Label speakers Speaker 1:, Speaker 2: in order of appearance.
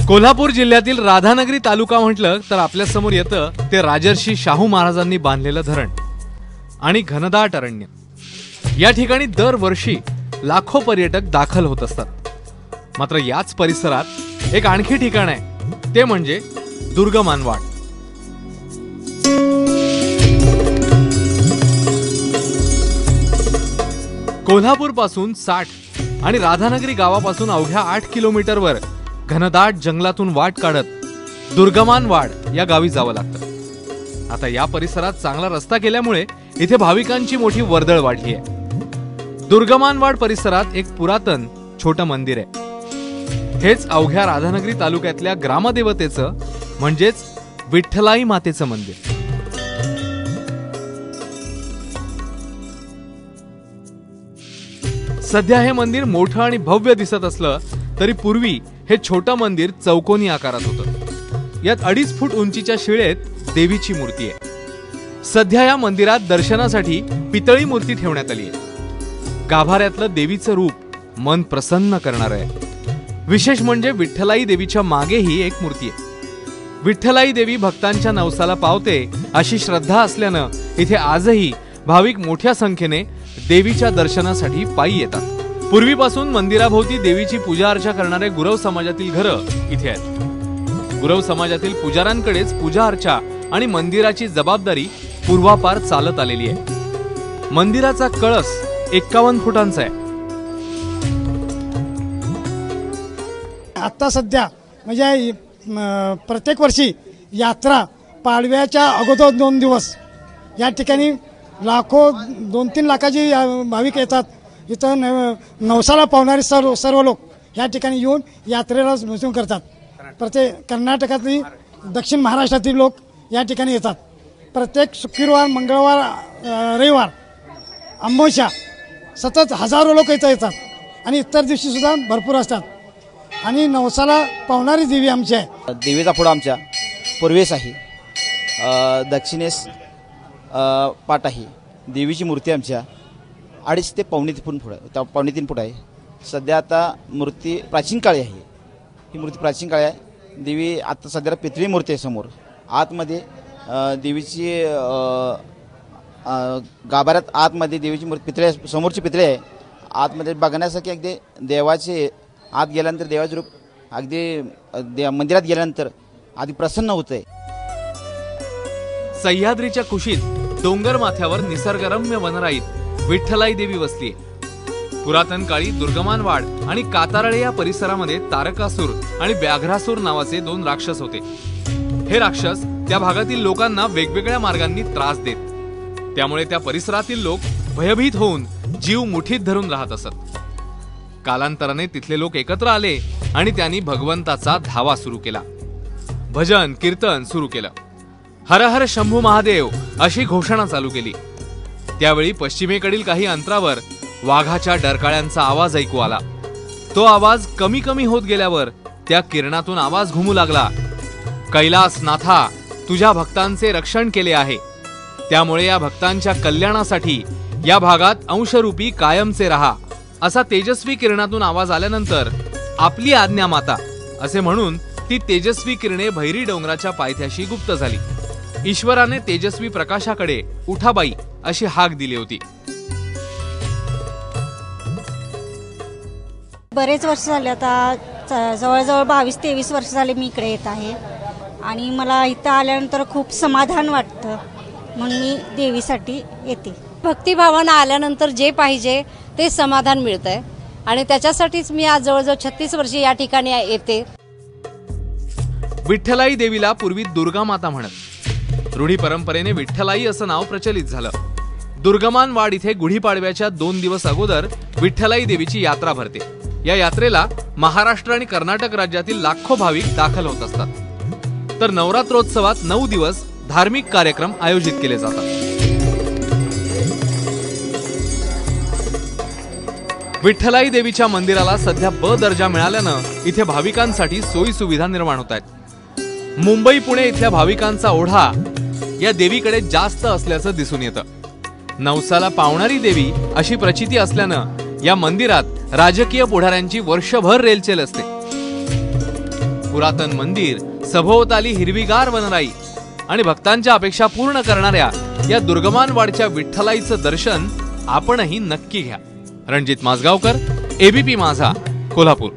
Speaker 1: कोल्हापूर जिल्ह्यातील राधानगरी तालुका म्हटलं तर आपल्या समोर येतं ते राजर्षी शाहू महाराजांनी बांधलेलं धरण आणि घनदाट अरण्य। या ठिकाणी दरवर्षी लाखो पर्यटक दाखल होत असतात। मात्र याच परिसरात एक आणखी ठिकाण आहे, ते म्हणजे दुर्गमानवाड। कोल्हापूर पासून 60 आणि राधानगरी गावापासून अवघ्या 8 किलोमीटरवर घनदाट जंगलातून वाट काढत दुर्गमानवाड या गावी जावं लागतं। आता या परिसरात चांगला रस्ता केल्यामुळे इथे भाविकांची मोठी वर्दळ वाढली आहे। दुर्गमानवाड परिसरात एक पुरातन छोटं मंदिर आहे। हेच अवघ्या राधानगरी तालुक्यातल्या ग्रामदेवतेचं म्हणजेच विठ्ठलाई मातेचं मंदिर। सध्या हे मंदिर मोठं आणि भव्य दिसत असलं तरी पूर्वी हे छोटं मंदिर चौकोनी आकारात होतं। यात 2.5 फूट उंचीच्या शिळेत देवीची मूर्ती आहे। सध्या या मंदिरात दर्शनासाठी पितळी मूर्ती ठेवण्यात आली आहे। गाभाऱ्यातलं देवीचं रूप मन प्रसन्न करणार आहे। विशेष म्हणजे विठ्ठलाई देवीच्या मागेही एक मूर्ती आहे। विठ्ठलाई देवी भक्तांच्या नवसाला पावते अशी श्रद्धा असल्यानं इथे आजही भाविक मोठ्या संख्येने देवीच्या दर्शनासाठी पायी येतात। पूर्वीपासून मंदिराभोवती देवीची पूजा अर्चा करणारे गुरव समाजातील घरं इथे आहेत। गुरव समाजातील पुजाऱ्यांकडेच पूजा अर्चा आणि मंदिराची जबाबदारी पूर्वापार चालत आलेली आहे। मंदिराचा कळस 51 फुटांचा आहे।
Speaker 2: आता सध्या म्हणजे प्रत्येक वर्षी यात्रा पाडव्याच्या अगोदर 2 दिवस या ठिकाणी लाखो 2-3 लाखाची भाविक येतात। इथं नवसाला पावणारे सर्व लोक या ठिकाणी येऊन यात्रेला महसूल करतात। प्रत्येक कर्नाटकातली दक्षिण महाराष्ट्रातील लोक या ठिकाणी येतात। प्रत्येक शुक्रवार, मंगळवार, रविवार, अमावस्या सतत हजारो लोक इथं येतात आणि इतर दिवशी सुद्धा भरपूर असतात। आणि नवसाला पावणारी देवी आमची आहे।
Speaker 3: देवीचा पुढं आमच्या पूर्वेस आहे, दक्षिणेस पाट आहे। देवीची मूर्ती आमच्या 2.5 ते 3.5 फूट आहे। सध्या आता मूर्ती प्राचीन काळी आहे। ही मूर्ती प्राचीन काळी आहे। देवी आता सध्याला पितळी मूर्ती आहे समोर। आतमध्ये देवीची गाभाऱ्यात आतमध्ये देवीची मूर्ती पितळे समोरची पितळे आहे। आतमध्ये बघण्यासाठी अगदी देवाचे आत गेल्यानंतर देवाचे रूप अगदी मंदिरात गेल्यानंतर अगदी प्रसन्न होतंय।
Speaker 1: सह्याद्रीच्या कुशीत डोंगर माथ्यावर निसर्गरम्य वनराईत विठ्ठलाई देवी वसली। पुरातन काळी दुर्गमानवाड आणि कातारळे या परिसरामध्ये तारकासूर आणि व्याघ्रासूर नावाचे 2 राक्षस होते। हे राक्षस त्या भागातील लोकांना वेगवेगळ्या मार्गांनी त्रास देत, त्यामुळे त्या परिसरातील लोक भयभीत होऊन जीव मुठीत धरून राहत असत। कालांतराने तिथले लोक एकत्र आले आणि त्यांनी भगवंताचा धावा सुरू केला। भजन कीर्तन सुरू केलं। हर हर शंभू महादेव अशी घोषणा चालू केली। त्यावेळी पश्चिमेकडील काही अंतरावर वाघाच्या डरकाळ्यांचा आवाज ऐकू आला। तो आवाज कमी कमी होत गेल्यावर त्या किरणातून आवाज घुमू लागला, कैलासनाथा तुझ्या भक्तांचे रक्षण केले आहे, त्यामुळे या भक्तांच्या कल्याणासाठी या भागात अंशरूपी कायमचे रहा, असा तेजस्वी किरणातून आवाज आल्यानंतर आपली आज्ञा माता असे म्हणून ती तेजस्वी किरणे भैरी डोंगराच्या पायथ्याशी गुप्त झाली। ईश्वराने तेजस्वी प्रकाशाकडे उठाबाई अशी हाक दिली होती।
Speaker 4: बरेच वर्ष झाले, आता जवळजवळ 22-23 वर्ष झाले मी इकडे येत आहे आणि मला इथं आल्यानंतर खूप समाधान वाटतं, म्हणून मी देवीसाठी येते।
Speaker 5: भक्तिभावानं आल्यानंतर जे पाहिजे ते समाधान मिळतंय आणि त्याच्यासाठीच मी आज जवळजवळ 36 वर्ष या ठिकाणी येते।
Speaker 1: विठ्ठलाई देवीला पूर्वी दुर्गा माता म्हणत। रूढी परंपरेने विठ्ठलाई असं नाव प्रचलित झालं। दुर्गमानवाड इथे गुढीपाडव्याच्या 2 दिवस अगोदर विठ्ठलाई देवीची यात्रा भरते। या यात्रेला महाराष्ट्र आणि कर्नाटक राज्यातील लाखो भाविक दाखल होत असतात। तर नवरात्रोत्सवात 9 दिवस धार्मिक कार्यक्रम आयोजित केले जातात। विठ्ठलाई देवीच्या मंदिराला सध्या ब दर्जा मिळाल्यानं इथे भाविकांसाठी सोयी सुविधा निर्माण होत आहेत। मुंबई पुणे इथल्या भाविकांचा ओढा या देवीकडे जास्त असल्याचं दिसून येतं। नवसाला पावणारी देवी अशी प्रचिती असल्यानं या मंदिरात राजकीय पुढाऱ्यांची वर्षभर रेलचेल असते। पुरातन मंदिर, सभोवताली हिरवीगार वनराई आणि भक्तांच्या अपेक्षा पूर्ण करणाऱ्या या दुर्गमानवाडच्या विठ्ठलाईचं दर्शन आपणही नक्की घ्या. रणजित माजगावकर, एबीपी माझा, कोल्हापूर.